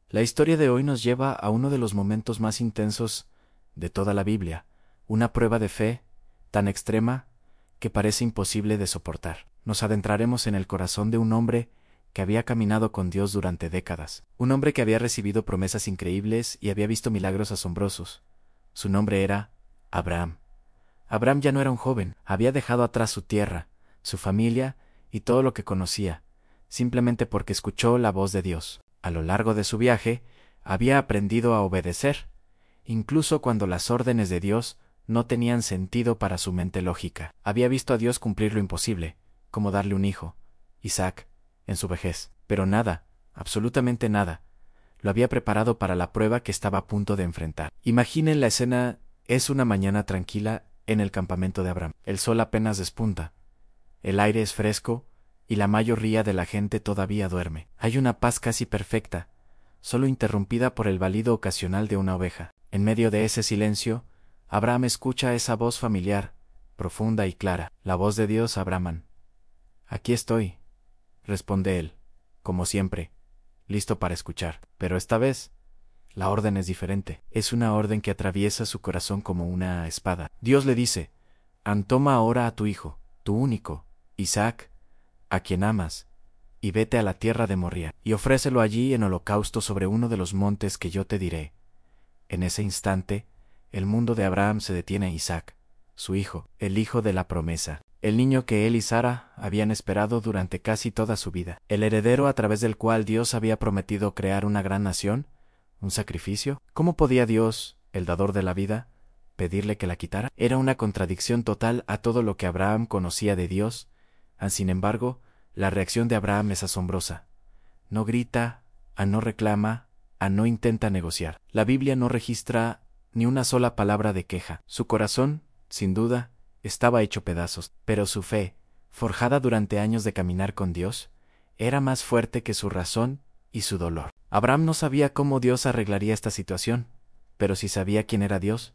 La historia de hoy nos lleva a uno de los momentos más intensos de toda la Biblia, una prueba de fe tan extrema que parece imposible de soportar. Nos adentraremos en el corazón de un hombre que había caminado con Dios durante décadas, un hombre que había recibido promesas increíbles y había visto milagros asombrosos. Su nombre era Abraham. Abraham ya no era un joven, había dejado atrás su tierra, su familia y todo lo que conocía, simplemente porque escuchó la voz de Dios. A lo largo de su viaje, había aprendido a obedecer, incluso cuando las órdenes de Dios no tenían sentido para su mente lógica. Había visto a Dios cumplir lo imposible, como darle un hijo, Isaac, en su vejez. Pero nada, absolutamente nada, lo había preparado para la prueba que estaba a punto de enfrentar. Imaginen la escena, es una mañana tranquila en el campamento de Abraham. El sol apenas despunta, el aire es fresco y la mayoría de la gente todavía duerme. Hay una paz casi perfecta, solo interrumpida por el balido ocasional de una oveja. En medio de ese silencio, Abraham escucha esa voz familiar, profunda y clara, la voz de Dios. Abraham. Aquí estoy, responde él, como siempre, listo para escuchar. Pero esta vez, la orden es diferente. Es una orden que atraviesa su corazón como una espada. Dios le dice: toma ahora a tu hijo, tu único, Isaac, a quien amas, y vete a la tierra de Moría, y ofrécelo allí en holocausto sobre uno de los montes que yo te diré. En ese instante, el mundo de Abraham se detiene a Isaac, su hijo, el hijo de la promesa, el niño que él y Sara habían esperado durante casi toda su vida, el heredero a través del cual Dios había prometido crear una gran nación, un sacrificio. ¿Cómo podía Dios, el dador de la vida, pedirle que la quitara? Era una contradicción total a todo lo que Abraham conocía de Dios. Sin embargo, la reacción de Abraham es asombrosa. No grita, no reclama, no intenta negociar. La Biblia no registra ni una sola palabra de queja. Su corazón, sin duda, estaba hecho pedazos, pero su fe, forjada durante años de caminar con Dios, era más fuerte que su razón y su dolor. Abraham no sabía cómo Dios arreglaría esta situación, pero sí sabía quién era Dios.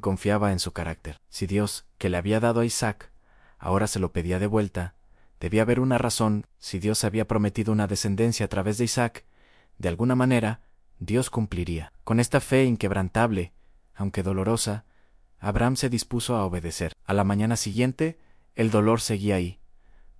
Confiaba en su carácter. Si Dios, que le había dado a Isaac, ahora se lo pedía de vuelta, debía haber una razón. Si Dios había prometido una descendencia a través de Isaac, de alguna manera, Dios cumpliría. Con esta fe inquebrantable, aunque dolorosa, Abraham se dispuso a obedecer. A la mañana siguiente, el dolor seguía ahí,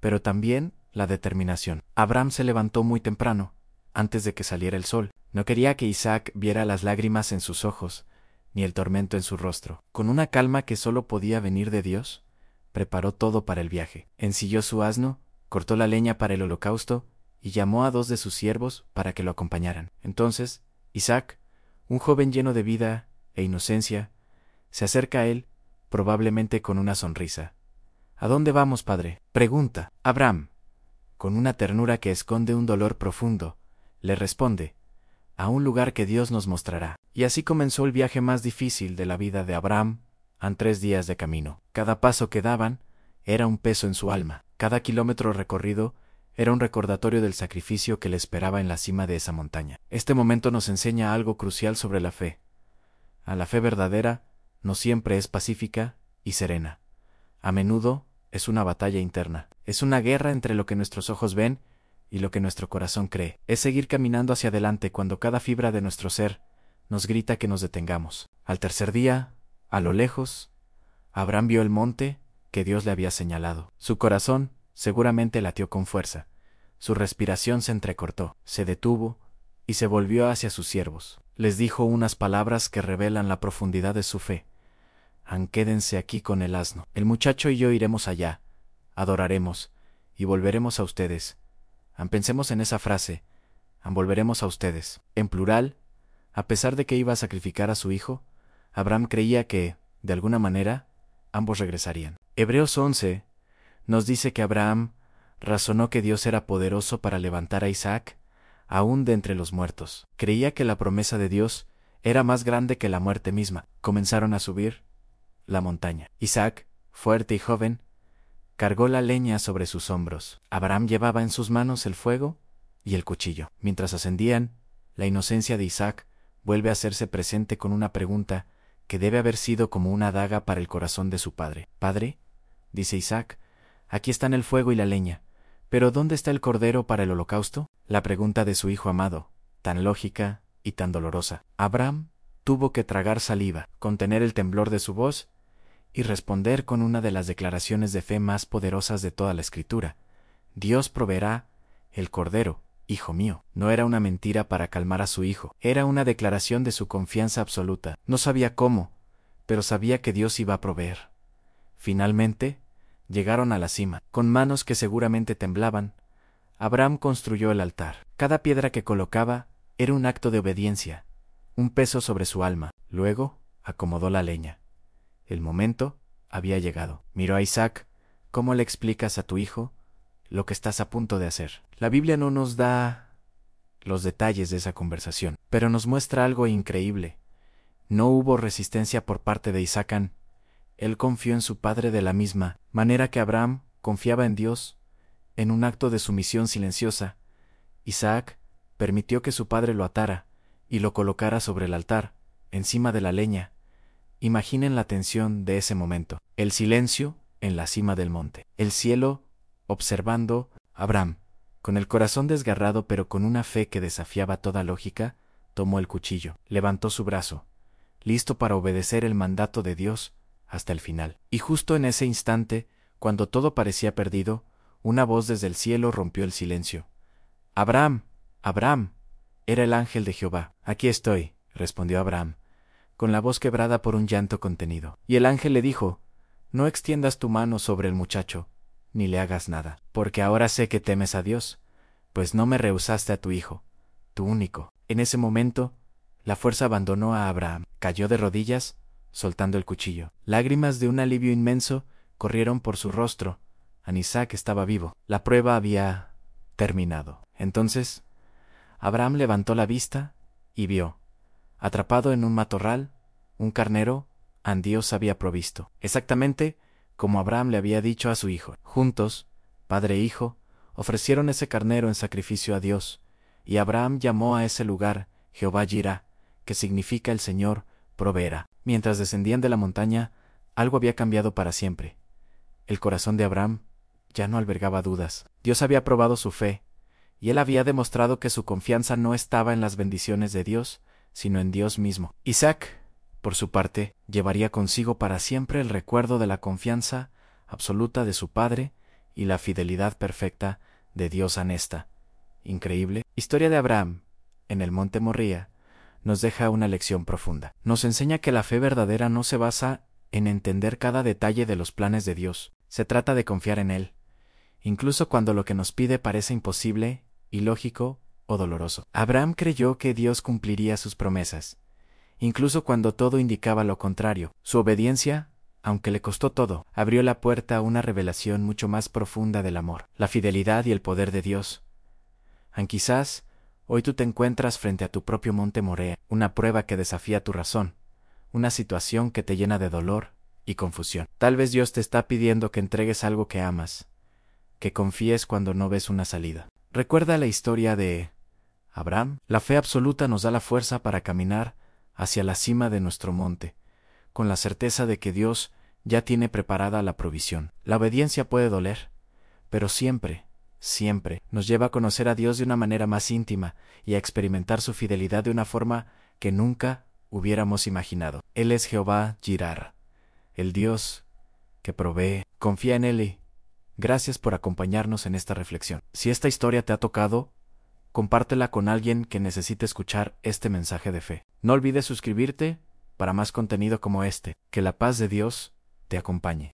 pero también la determinación. Abraham se levantó muy temprano, antes de que saliera el sol. No quería que Isaac viera las lágrimas en sus ojos, ni el tormento en su rostro. Con una calma que solo podía venir de Dios, preparó todo para el viaje. Ensilló su asno, cortó la leña para el holocausto y llamó a 2 de sus siervos para que lo acompañaran. Entonces, Isaac, un joven lleno de vida e inocencia, se acerca a él, probablemente con una sonrisa. ¿A dónde vamos, padre?, pregunta. Abraham, con una ternura que esconde un dolor profundo, le responde: a un lugar que Dios nos mostrará. Y así comenzó el viaje más difícil de la vida de Abraham. 3 días de camino. Cada paso que daban era un peso en su alma. Cada kilómetro recorrido era un recordatorio del sacrificio que le esperaba en la cima de esa montaña. Este momento nos enseña algo crucial sobre la fe. La fe verdadera no siempre es pacífica y serena. A menudo es una batalla interna. Es una guerra entre lo que nuestros ojos ven y lo que nuestro corazón cree. Es seguir caminando hacia adelante cuando cada fibra de nuestro ser nos grita que nos detengamos. Al tercer día, a lo lejos, Abraham vio el monte que Dios le había señalado. Su corazón seguramente latió con fuerza. Su respiración se entrecortó, se detuvo y se volvió hacia sus siervos. Les dijo unas palabras que revelan la profundidad de su fe. Quédense aquí con el asno. El muchacho y yo iremos allá, adoraremos y volveremos a ustedes. Pensemos en esa frase: volveremos a ustedes. En plural, a pesar de que iba a sacrificar a su hijo, Abraham creía que, de alguna manera, ambos regresarían. Hebreos 11 nos dice que Abraham razonó que Dios era poderoso para levantar a Isaac, aún de entre los muertos. Creía que la promesa de Dios era más grande que la muerte misma. Comenzaron a subir la montaña. Isaac, fuerte y joven, cargó la leña sobre sus hombros. Abraham llevaba en sus manos el fuego y el cuchillo. Mientras ascendían, la inocencia de Isaac vuelve a hacerse presente con una pregunta que debe haber sido como una daga para el corazón de su padre. «Padre», dice Isaac, «aquí están el fuego y la leña, pero ¿dónde está el cordero para el holocausto?». La pregunta de su hijo amado, tan lógica y tan dolorosa. Abraham tuvo que tragar saliva, contener el temblor de su voz y responder con una de las declaraciones de fe más poderosas de toda la Escritura: Dios proveerá el cordero, hijo mío. No era una mentira para calmar a su hijo, era una declaración de su confianza absoluta. No sabía cómo, pero sabía que Dios iba a proveer. Finalmente, llegaron a la cima. Con manos que seguramente temblaban, Abraham construyó el altar. Cada piedra que colocaba era un acto de obediencia, un peso sobre su alma. Luego, acomodó la leña. El momento había llegado. Miró a Isaac. ¿Cómo le explicas a tu hijo lo que estás a punto de hacer? La Biblia no nos da los detalles de esa conversación, pero nos muestra algo increíble. No hubo resistencia por parte de Isaac. Él confió en su padre de la misma manera que Abraham confiaba en Dios. En un acto de sumisión silenciosa, Isaac permitió que su padre lo atara y lo colocara sobre el altar, encima de la leña. Imaginen la tensión de ese momento. El silencio en la cima del monte. El cielo observando. Abraham, con el corazón desgarrado pero con una fe que desafiaba toda lógica, tomó el cuchillo, levantó su brazo, listo para obedecer el mandato de Dios hasta el final. Y justo en ese instante, cuando todo parecía perdido, una voz desde el cielo rompió el silencio. «Abraham, Abraham». Era el ángel de Jehová. «Aquí estoy», respondió Abraham, con la voz quebrada por un llanto contenido. Y el ángel le dijo: «No extiendas tu mano sobre el muchacho, ni le hagas nada, porque ahora sé que temes a Dios, pues no me rehusaste a tu hijo, tu único». En ese momento, la fuerza abandonó a Abraham. Cayó de rodillas, soltando el cuchillo. Lágrimas de un alivio inmenso corrieron por su rostro. Isaac estaba vivo. La prueba había terminado. Entonces, Abraham levantó la vista y vio, atrapado en un matorral, un carnero Dios había provisto, exactamente como Abraham le había dicho a su hijo. Juntos, padre e hijo, ofrecieron ese carnero en sacrificio a Dios, y Abraham llamó a ese lugar Jehová Jirá, que significa el Señor proveerá. Mientras descendían de la montaña, algo había cambiado para siempre. El corazón de Abraham ya no albergaba dudas. Dios había probado su fe, y él había demostrado que su confianza no estaba en las bendiciones de Dios, sino en Dios mismo. Isaac, por su parte, llevaría consigo para siempre el recuerdo de la confianza absoluta de su padre y la fidelidad perfecta de Dios en esta increíble historia de Abraham en el monte Moría. Nos deja una lección profunda. Nos enseña que la fe verdadera no se basa en entender cada detalle de los planes de Dios. Se trata de confiar en Él, incluso cuando lo que nos pide parece imposible, ilógico o doloroso. Abraham creyó que Dios cumpliría sus promesas, incluso cuando todo indicaba lo contrario. Su obediencia, aunque le costó todo, abrió la puerta a una revelación mucho más profunda del amor, la fidelidad y el poder de Dios. Quizás hoy tú te encuentras frente a tu propio monte Moría, una prueba que desafía tu razón, una situación que te llena de dolor y confusión. Tal vez Dios te está pidiendo que entregues algo que amas, que confíes cuando no ves una salida. Recuerda la historia de Abraham. La fe absoluta nos da la fuerza para caminar hacia la cima de nuestro monte, con la certeza de que Dios ya tiene preparada la provisión. La obediencia puede doler, pero siempre nos lleva a conocer a Dios de una manera más íntima y a experimentar su fidelidad de una forma que nunca hubiéramos imaginado. Él es Jehová Jirá, el Dios que provee. Confía en Él y gracias por acompañarnos en esta reflexión. Si esta historia te ha tocado, compártela con alguien que necesite escuchar este mensaje de fe. No olvides suscribirte para más contenido como este. Que la paz de Dios te acompañe.